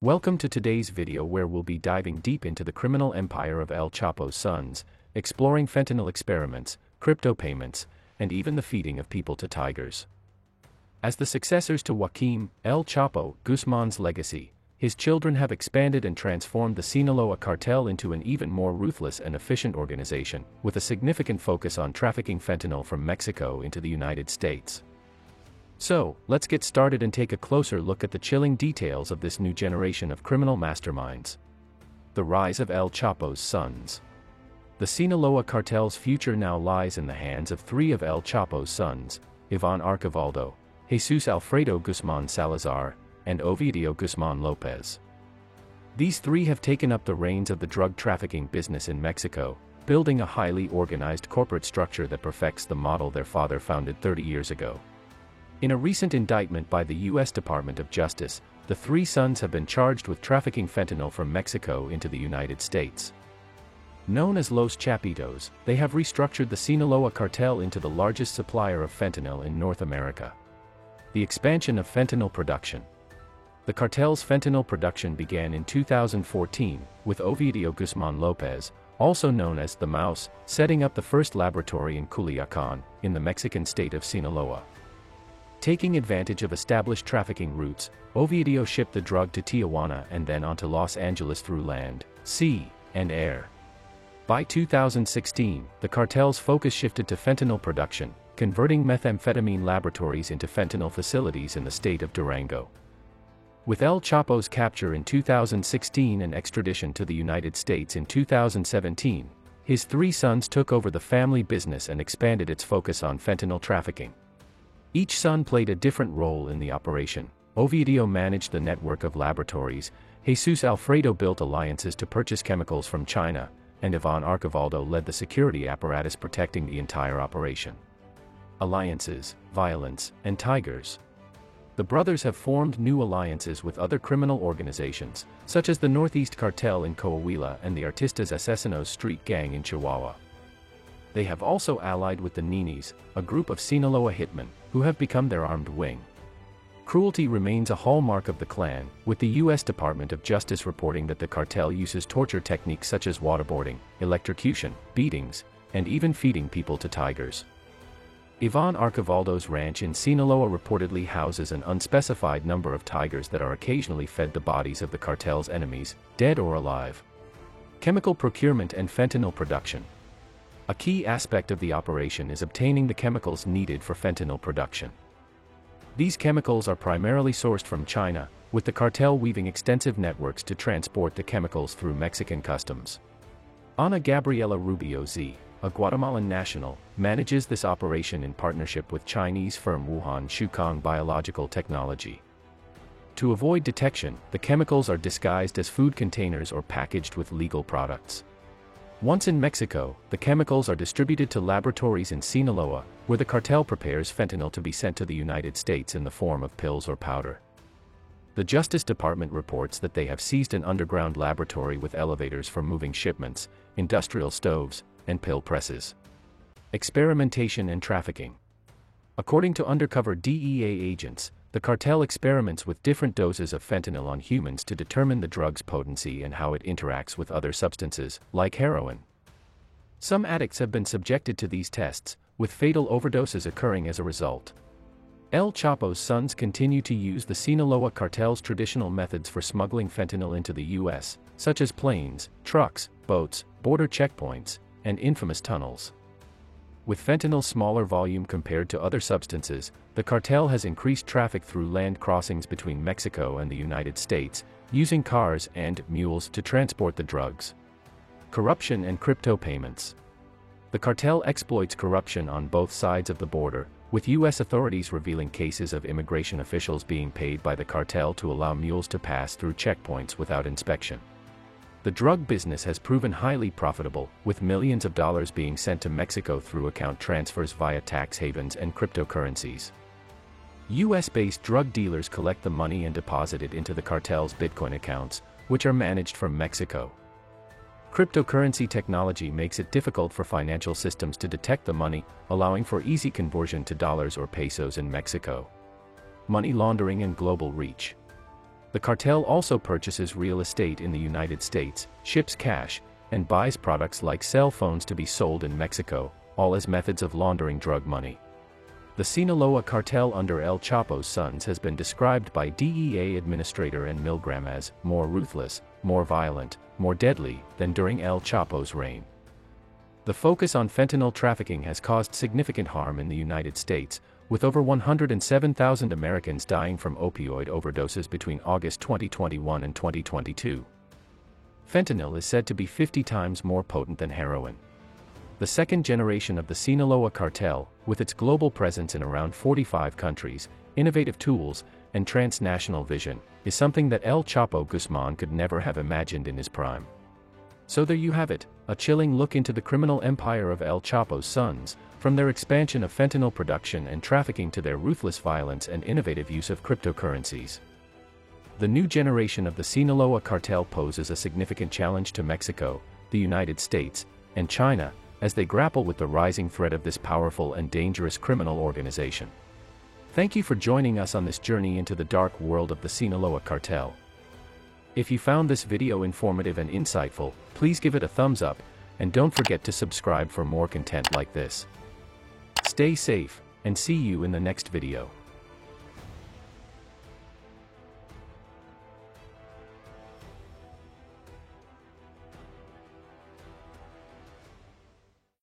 Welcome to today's video where we'll be diving deep into the criminal empire of El Chapo's sons, exploring fentanyl experiments, crypto payments, and even the feeding of people to tigers. As the successors to Joaquim El Chapo Guzman's legacy, his children have expanded and transformed the Sinaloa cartel into an even more ruthless and efficient organization, with a significant focus on trafficking fentanyl from Mexico into the United States. So, let's get started and take a closer look at the chilling details of this new generation of criminal masterminds. The rise of El Chapo's sons. The Sinaloa cartel's future now lies in the hands of three of El Chapo's sons, Ivan Archivaldo, Jesus Alfredo Guzman Salazar, and Ovidio Guzman Lopez. These three have taken up the reins of the drug trafficking business in Mexico, building a highly organized corporate structure that perfects the model their father founded 30 years ago. In a recent indictment by the U.S. Department of Justice, the three sons have been charged with trafficking fentanyl from Mexico into the United States. Known as Los Chapitos, they have restructured the Sinaloa cartel into the largest supplier of fentanyl in North America. The expansion of fentanyl production. The cartel's fentanyl production began in 2014, with Ovidio Guzman Lopez, also known as the Mouse, setting up the first laboratory in Culiacan, in the Mexican state of Sinaloa. Taking advantage of established trafficking routes, Ovidio shipped the drug to Tijuana and then on to Los Angeles through land, sea, and air. By 2016, the cartel's focus shifted to fentanyl production, converting methamphetamine laboratories into fentanyl facilities in the state of Durango. With El Chapo's capture in 2016 and extradition to the United States in 2017, his three sons took over the family business and expanded its focus on fentanyl trafficking. Each son played a different role in the operation. Ovidio managed the network of laboratories, Jesus Alfredo built alliances to purchase chemicals from China, and Ivan Archivaldo led the security apparatus protecting the entire operation. Alliances, violence, and tigers. The brothers have formed new alliances with other criminal organizations, such as the Northeast Cartel in Coahuila and the Artistas Asesinos street gang in Chihuahua. They have also allied with the Ninis, a group of Sinaloa hitmen, who have become their armed wing. Cruelty remains a hallmark of the clan, with the U.S. Department of Justice reporting that the cartel uses torture techniques such as waterboarding, electrocution, beatings, and even feeding people to tigers. Ivan Archivaldo's ranch in Sinaloa reportedly houses an unspecified number of tigers that are occasionally fed the bodies of the cartel's enemies, dead or alive. Chemical procurement and fentanyl production. A key aspect of the operation is obtaining the chemicals needed for fentanyl production. These chemicals are primarily sourced from China, with the cartel weaving extensive networks to transport the chemicals through Mexican customs. Ana Gabriela Rubio Z, a Guatemalan national, manages this operation in partnership with Chinese firm Wuhan Shukang Biological Technology. To avoid detection, the chemicals are disguised as food containers or packaged with legal products. Once in Mexico, the chemicals are distributed to laboratories in Sinaloa, where the cartel prepares fentanyl to be sent to the United States in the form of pills or powder. The Justice Department reports that they have seized an underground laboratory with elevators for moving shipments, industrial stoves, and pill presses. Experimentation and trafficking. According to undercover DEA agents, the cartel experiments with different doses of fentanyl on humans to determine the drug's potency and how it interacts with other substances, like heroin. Some addicts have been subjected to these tests, with fatal overdoses occurring as a result. El Chapo's sons continue to use the Sinaloa cartel's traditional methods for smuggling fentanyl into the U.S., such as planes, trucks, boats, border checkpoints, and infamous tunnels. With fentanyl's smaller volume compared to other substances, the cartel has increased traffic through land crossings between Mexico and the United States, using cars and mules to transport the drugs. Corruption and crypto payments. The cartel exploits corruption on both sides of the border, with U.S. authorities revealing cases of immigration officials being paid by the cartel to allow mules to pass through checkpoints without inspection. The drug business has proven highly profitable, with millions of dollars being sent to Mexico through account transfers via tax havens and cryptocurrencies. U.S.-based drug dealers collect the money and deposit it into the cartel's Bitcoin accounts, which are managed from Mexico. Cryptocurrency technology makes it difficult for financial systems to detect the money, allowing for easy conversion to dollars or pesos in Mexico. Money laundering and global reach. The cartel also purchases real estate in the United States, ships cash, and buys products like cell phones to be sold in Mexico, all as methods of laundering drug money. The Sinaloa cartel under El Chapo's sons has been described by DEA Administrator and Milgram as more ruthless, more violent, more deadly than during El Chapo's reign. The focus on fentanyl trafficking has caused significant harm in the United States, with over 107,000 Americans dying from opioid overdoses between August 2021 and 2022. Fentanyl is said to be 50 times more potent than heroin. The second generation of the Sinaloa cartel, with its global presence in around 45 countries, innovative tools, and transnational vision, is something that El Chapo Guzman could never have imagined in his prime. So there you have it, a chilling look into the criminal empire of El Chapo's sons, from their expansion of fentanyl production and trafficking to their ruthless violence and innovative use of cryptocurrencies. The new generation of the Sinaloa cartel poses a significant challenge to Mexico, the United States, and China, as they grapple with the rising threat of this powerful and dangerous criminal organization. Thank you for joining us on this journey into the dark world of the Sinaloa cartel. If you found this video informative and insightful, please give it a thumbs up, and don't forget to subscribe for more content like this. Stay safe, and see you in the next video.